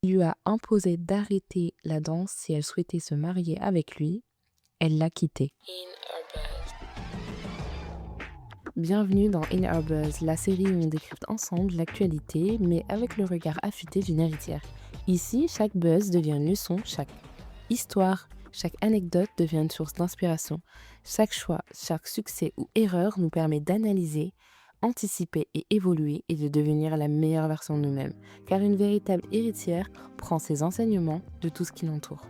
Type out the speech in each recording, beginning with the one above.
lui a imposé d'arrêter la danse si elle souhaitait se marier avec lui. Elle l'a quitté. Bienvenue dans In Our Buzz, la série où on décrypte ensemble l'actualité, mais avec le regard affûté d'une héritière. Ici, chaque buzz devient une leçon, chaque histoire, chaque anecdote devient une source d'inspiration. Chaque choix, chaque succès ou erreur nous permet d'analyser, anticiper et évoluer et de devenir la meilleure version de nous-mêmes. Car une véritable héritière prend ses enseignements de tout ce qui l'entoure.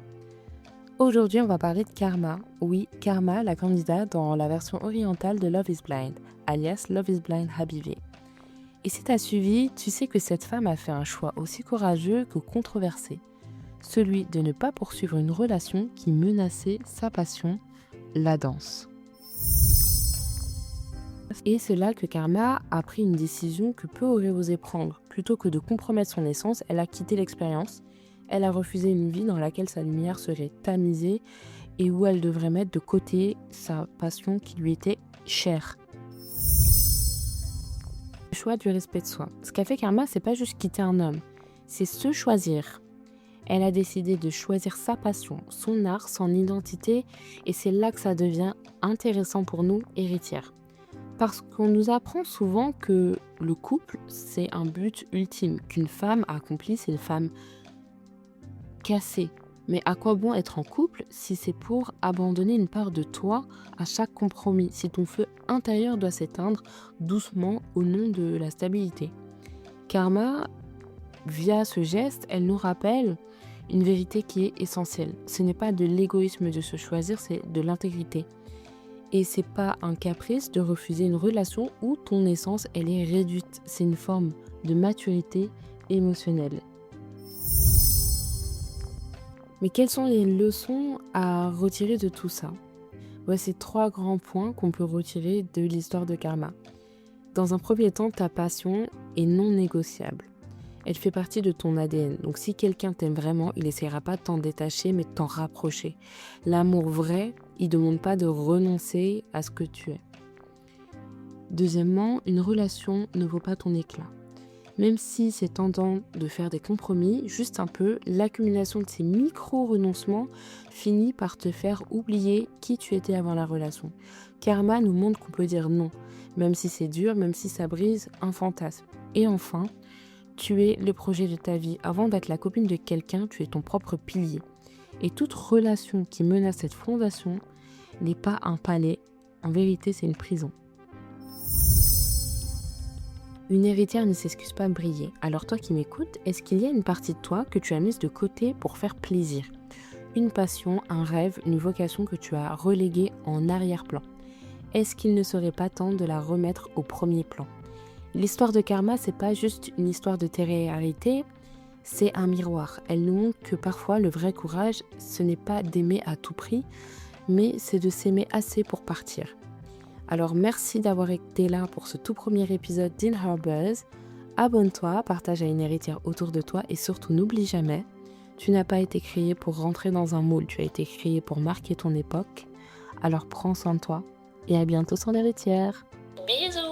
Aujourd'hui, on va parler de Karma. Oui, Karma, la candidate dans la version orientale de Love is Blind, alias Love is Blind Habibi. Et si t'as suivi, tu sais que cette femme a fait un choix aussi courageux que controversé. Celui de ne pas poursuivre une relation qui menaçait sa passion, la danse. Et c'est là que Karma a pris une décision que peu auraient osé prendre. Plutôt que de compromettre son essence, elle a quitté l'expérience. Elle a refusé une vie dans laquelle sa lumière serait tamisée et où elle devrait mettre de côté sa passion qui lui était chère. Le choix du respect de soi. Ce qu'a fait Karma, c'est pas juste quitter un homme, c'est se choisir. Elle a décidé de choisir sa passion, son art, son identité, et c'est là que ça devient intéressant pour nous, héritières. Parce qu'on nous apprend souvent que le couple, c'est un but ultime, qu'une femme accomplit, c'est une femme cassée. Mais à quoi bon être en couple si c'est pour abandonner une part de toi à chaque compromis, si ton feu intérieur doit s'éteindre doucement au nom de la stabilité. Karma, via ce geste, elle nous rappelle une vérité qui est essentielle. Ce n'est pas de l'égoïsme de se choisir, c'est de l'intégrité. Et c'est pas un caprice de refuser une relation où ton essence, elle est réduite. C'est une forme de maturité émotionnelle. Mais quelles sont les leçons à retirer de tout ça ? Voici 3 grands points qu'on peut retirer de l'histoire de Karma. Dans un premier temps, ta passion est non négociable. Elle fait partie de ton ADN. Donc si quelqu'un t'aime vraiment, il n'essaiera pas de t'en détacher, mais de t'en rapprocher. L'amour vrai, il ne demande pas de renoncer à ce que tu es. Deuxièmement, une relation ne vaut pas ton éclat. Même si c'est tentant de faire des compromis, juste un peu, l'accumulation de ces micro-renoncements finit par te faire oublier qui tu étais avant la relation. Karma nous montre qu'on peut dire non, même si c'est dur, même si ça brise un fantasme. Et enfin, tu es le projet de ta vie. Avant d'être la copine de quelqu'un, tu es ton propre pilier. Et toute relation qui menace cette fondation n'est pas un palais, en vérité c'est une prison. Une héritière ne s'excuse pas de briller. Alors toi qui m'écoutes, est-ce qu'il y a une partie de toi que tu as mise de côté pour faire plaisir ? Une passion, un rêve, une vocation que tu as reléguée en arrière-plan. Est-ce qu'il ne serait pas temps de la remettre au premier plan ? L'histoire de Karma, c'est pas juste une histoire de télé-réalité, c'est un miroir. Elle nous montre que parfois le vrai courage, ce n'est pas d'aimer à tout prix, mais c'est de s'aimer assez pour partir. Alors merci d'avoir été là pour ce tout premier épisode d'In Our Buzz. Abonne-toi, partage à une héritière autour de toi et surtout n'oublie jamais, tu n'as pas été créé pour rentrer dans un moule, tu as été créé pour marquer ton époque. Alors prends soin de toi et à bientôt sur l'héritière. Bisous.